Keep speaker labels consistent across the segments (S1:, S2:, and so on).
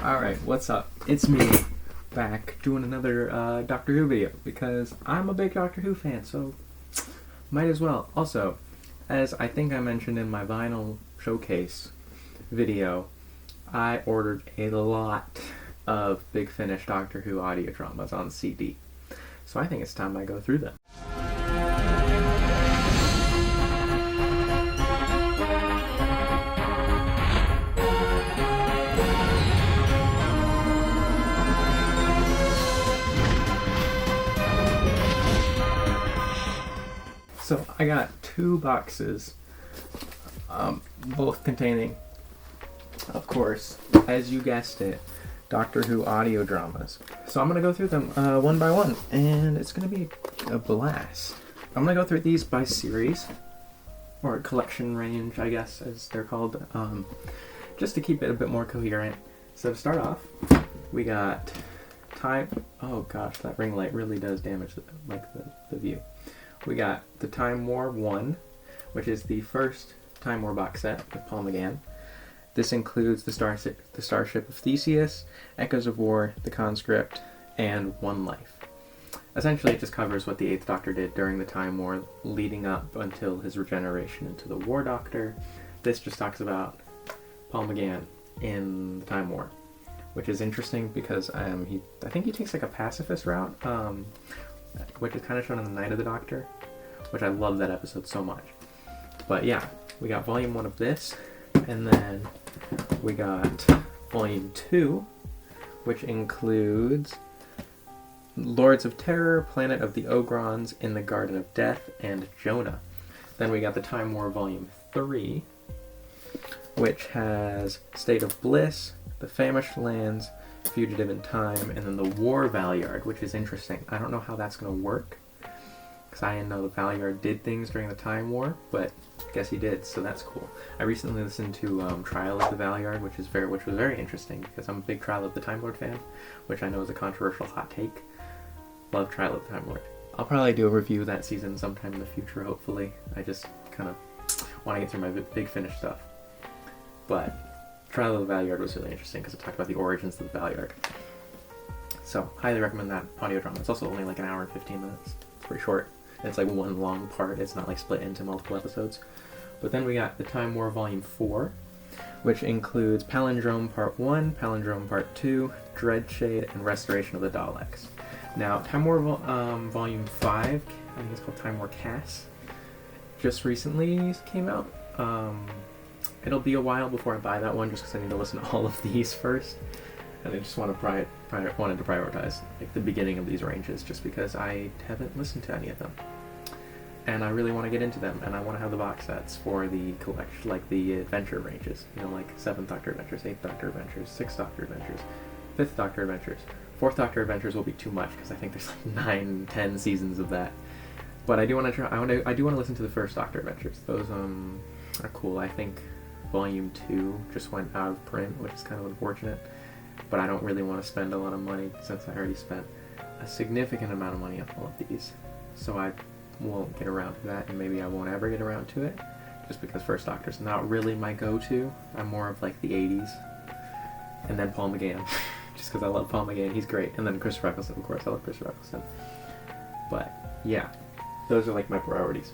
S1: Alright, what's up? It's me, back doing another Doctor Who video, because I'm a big Doctor Who fan, so might as well. Also, as I think I mentioned in my vinyl showcase video, I ordered a lot of Big Finish Doctor Who audio dramas on CD, so I think it's time I go through them. So I got two boxes, both containing, of course, as you guessed it, Doctor Who audio dramas. So I'm going to go through them one by one, and it's going to be a blast. I'm going to go through these by series, or collection range, I guess, as they're called, just to keep it a bit more coherent. So to start off, we got oh gosh, that ring light really does damage the view. We got the Time War 1, which is the first Time War box set with Paul McGann. This includes the Starship of Theseus, Echoes of War, The Conscript, and One Life. Essentially, it just covers what the 8th Doctor did during the Time War, leading up until his regeneration into the War Doctor. This just talks about Paul McGann in the Time War, which is interesting because I think he takes like a pacifist route, which is kind of shown in the Night of the Doctor, which I love that episode so much. But yeah, we got Volume 1 of this, and then we got Volume 2, which includes Lords of Terror, Planet of the Ogrons, In the Garden of Death, and Jonah. Then we got the Time War Volume 3, which has State of Bliss, The Famished Lands, Fugitive in Time, and then the War Valyard, which is interesting. I don't know how that's going to work, because I didn't know the Valyard did things during the Time War, but I guess he did, so that's cool. I recently listened to Trial of the Valyard, which was very interesting, because I'm a big Trial of the Time Lord fan, which I know is a controversial hot take. Love Trial of the Time Lord. I'll probably do a review of that season sometime in the future, hopefully. I just kind of want to get through my Big Finish stuff. But Trial of the Valyard was really interesting because it talked about the origins of the Valyard. So, highly recommend that audio drama. It's also only like an hour and 15 minutes. It's pretty short. It's like one long part. It's not like split into multiple episodes. But then we got the Time War Volume 4, which includes Palindrome Part 1, Palindrome Part 2, Dreadshade, and Restoration of the Daleks. Now, Time War Volume 5, I think it's called Time War Cass, just recently came out. It'll be a while before I buy that one, just because I need to listen to all of these first, and I just wanted to prioritize like the beginning of these ranges, just because I haven't listened to any of them, and I really want to get into them, and I want to have the box sets for the collection, like the adventure ranges, you know, like 7th Doctor Adventures, 8th Doctor Adventures, 6th Doctor Adventures, 5th Doctor Adventures. 4th Doctor Adventures will be too much because I think there's like 9-10 seasons of that. But I do want to try. I do want to listen to the 1st Doctor Adventures. Those are cool. I think Volume 2 just went out of print, which is kind of unfortunate, but I don't really want to spend a lot of money since I already spent a significant amount of money on all of these, so I won't get around to that, and maybe I won't ever get around to it, just because 1st Doctor's not really my go-to. I'm more of like the 80s, and then Paul McGann, just because I love Paul McGann, he's great, and then Christopher Eccleston, of course, I love Christopher Eccleston. But yeah, those are like my priorities.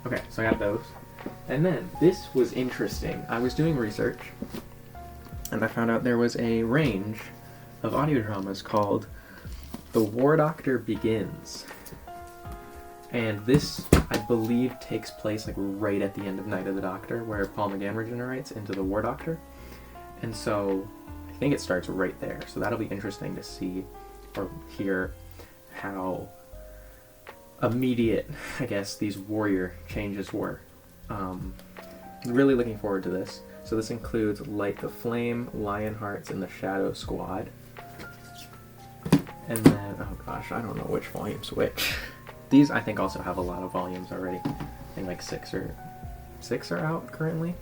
S1: Okay, so I got those. And then, this was interesting. I was doing research, and I found out there was a range of audio dramas called The War Doctor Begins. And this, I believe, takes place like right at the end of Night of the Doctor, where Paul McGann regenerates into the War Doctor. And so, I think it starts right there. So that'll be interesting to see or hear how immediate, I guess, these warrior changes were. Really looking forward to this. So this includes Light the Flame, Lionhearts, and the Shadow Squad. And then, oh gosh, I don't know which volume's which. These I think also have a lot of volumes already. I think like 6 are out currently.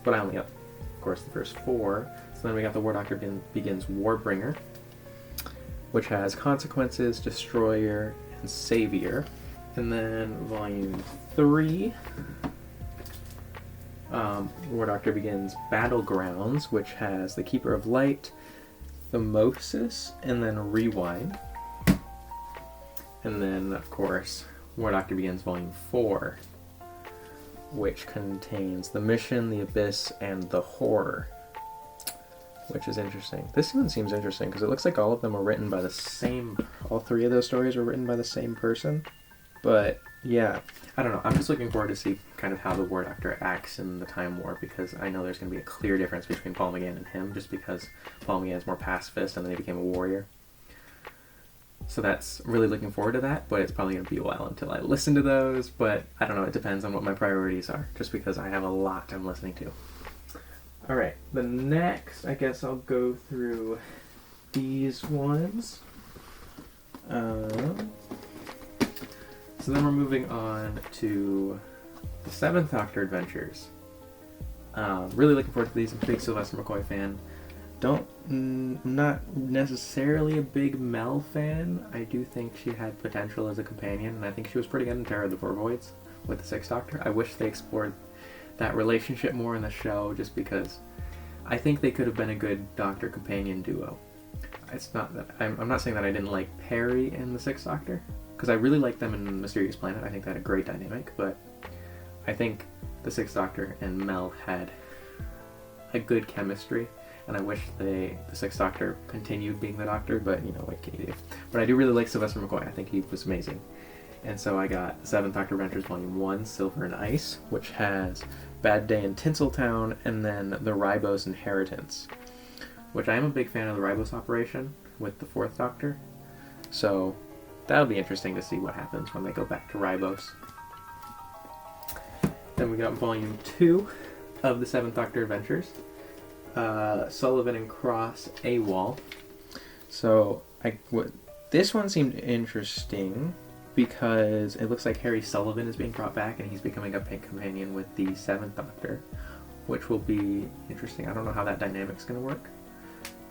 S1: But I only have, of course, the first 4. So then we got the War Doctor Begins Warbringer, which has Consequences, Destroyer, and Savior. And then Volume 3, War Doctor Begins Battlegrounds, which has the Keeper of Light, Thymosis, and then Rewind. And then, of course, War Doctor Begins Volume 4, which contains The Mission, The Abyss, and The Horror, which is interesting. This one seems interesting because it looks like all of them are written by the same, all three of those stories were written by the same person. But yeah, I don't know. I'm just looking forward to see kind of how the War Doctor acts in the Time War, because I know there's going to be a clear difference between Paul McGann and him, just because Paul McGann is more pacifist and then he became a warrior. So that's really looking forward to that, but it's probably going to be a while until I listen to those. But I don't know, it depends on what my priorities are, just because I have a lot I'm listening to. Alright, the next, I guess I'll go through these ones. So then we're moving on to the 7th Doctor Adventures. Really looking forward to these. I'm a big Sylvester McCoy fan. I'm not necessarily a big Mel fan. I do think she had potential as a companion, and I think she was pretty good in Terror of the Four Voids with the 6th Doctor. I wish they explored that relationship more in the show, just because I think they could have been a good Doctor companion duo. It's not that I'm not saying that I didn't like Perry in the 6th Doctor, because I really liked them in Mysterious Planet. I think they had a great dynamic, but I think the 6th Doctor and Mel had a good chemistry, and I wish the 6th Doctor continued being the Doctor, but you know, what can you do? But I do really like Sylvester McCoy. I think he was amazing. And so I got 7th Doctor Adventures Volume 1, Silver and Ice, which has Bad Day in Tinseltown, and then the Ribos Inheritance, which I am a big fan of the Ribos operation with the 4th Doctor. So that'll be interesting to see what happens when they go back to Ribos. Then we got Volume 2 of the 7th Doctor Adventures, Sullivan and Cross AWOL. So this one seemed interesting because it looks like Harry Sullivan is being brought back and he's becoming a companion with the 7th Doctor, which will be interesting. I don't know how that dynamic's going to work,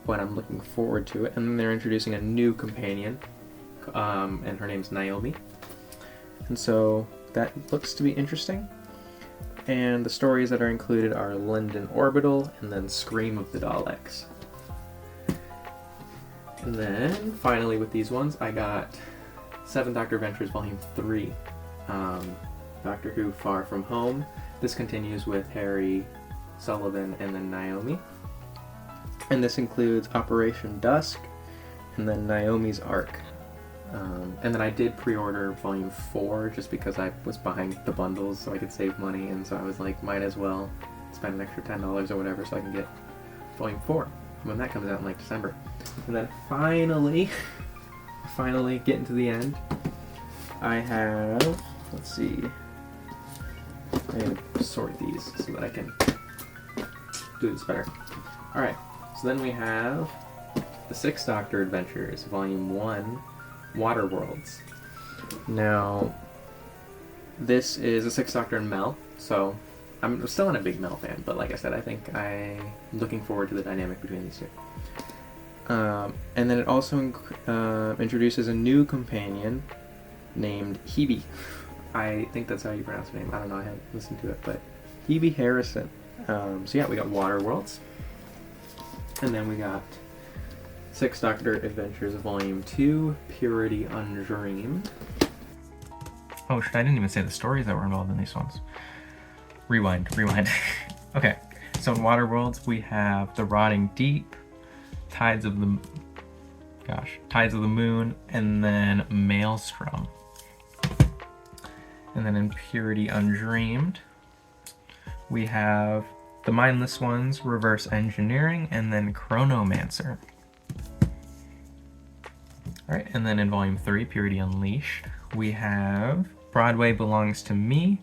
S1: but I'm looking forward to it. And then they're introducing a new companion, and her name's Naomi. And so that looks to be interesting. And the stories that are included are London Orbital and then Scream of the Daleks. And then finally with these ones, I got 7th Doctor Adventures Volume 3, Doctor Who Far From Home. This continues with Harry Sullivan and then Naomi. And this includes Operation Dusk and then Naomi's Arc. And then I did pre-order Volume 4 just because I was buying the bundles so I could save money, and so I was like, might as well spend an extra $10 or whatever so I can get Volume 4 when that comes out in like December. And then finally getting to the end, I have, let's see, I'm going to sort these so that I can do this better. Alright, so then we have the 6th Doctor Adventures, Volume 1, Waterworlds. Now, this is a 6th Doctor and Mel, so I'm still not a big Mel fan, but like I said, I think I'm looking forward to the dynamic between these two. And then it also introduces a new companion named Hebe. I think that's how you pronounce her name. I don't know, I haven't listened to it, but Hebe Harrison. So yeah, we got Waterworlds. And then we got 6th Doctor Adventures Volume 2, Purity Undreamed. Oh, I didn't even say the stories that were involved in these ones. Rewind. Okay, so in Waterworlds we have The Rotting Deep, Tides of the Moon, and then Maelstrom. And then in Purity Undreamed, we have The Mindless Ones, Reverse Engineering, and then Chronomancer. Alright, and then in Volume 3, Purity Unleashed, we have Broadway Belongs to Me,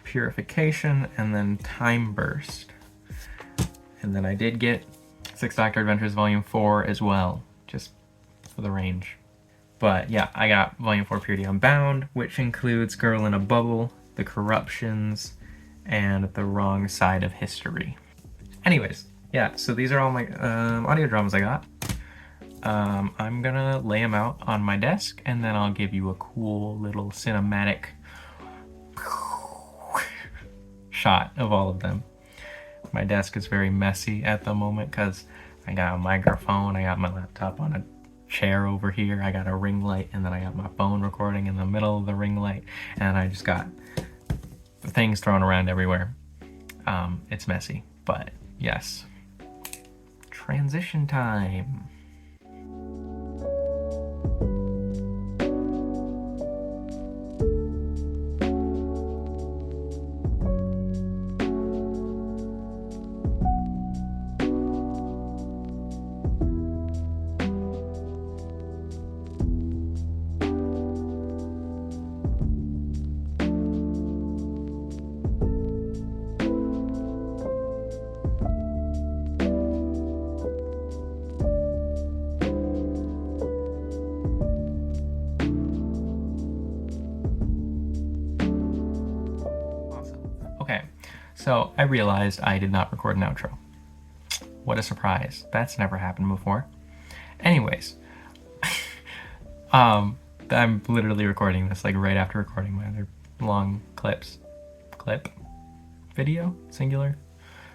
S1: Purification, and then Time Burst. And then I did get 6th Doctor Adventures Volume 4 as well, just for the range. But yeah, I got Volume 4 Purity Unbound, which includes Girl in a Bubble, The Corruptions, and The Wrong Side of History. Anyways, yeah, so these are all my audio dramas I got. I'm gonna lay them out on my desk, and then I'll give you a cool little cinematic shot of all of them. My desk is very messy at the moment because I got a microphone, I got my laptop on a chair over here, I got a ring light, and then I got my phone recording in the middle of the ring light, and I just got things thrown around everywhere. It's messy, but yes. Transition time. Okay, so I realized I did not record an outro. What a surprise. That's never happened before. Anyways, I'm literally recording this like right after recording my other long clip, video, singular?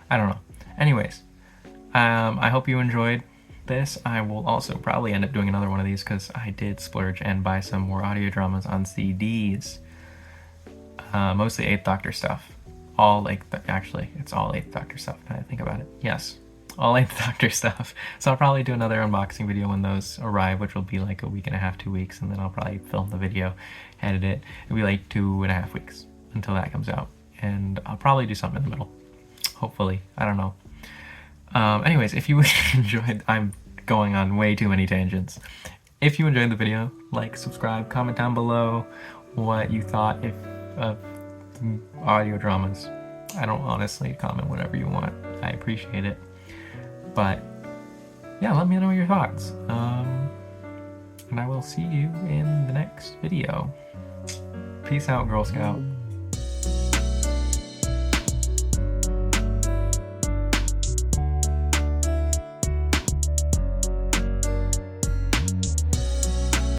S1: I don't know. Anyways, I hope you enjoyed this. I will also probably end up doing another one of these because I did splurge and buy some more audio dramas on CDs. Mostly 8th Doctor stuff. All actually, it's all 8th Doctor stuff now I think about it. Yes, all 8th Doctor stuff. So I'll probably do another unboxing video when those arrive, which will be like a week and a half, 2 weeks, and then I'll probably film the video, edit it. It'll be like 2.5 weeks until that comes out. And I'll probably do something in the middle. Hopefully. I don't know. Anyways, if you enjoyed, I'm going on way too many tangents. If you enjoyed the video, like, subscribe, comment down below what you thought of audio dramas. I don't honestly comment whatever you want. I appreciate it. But yeah, let me know your thoughts. And I will see you in the next video. Peace out, Girl Scout.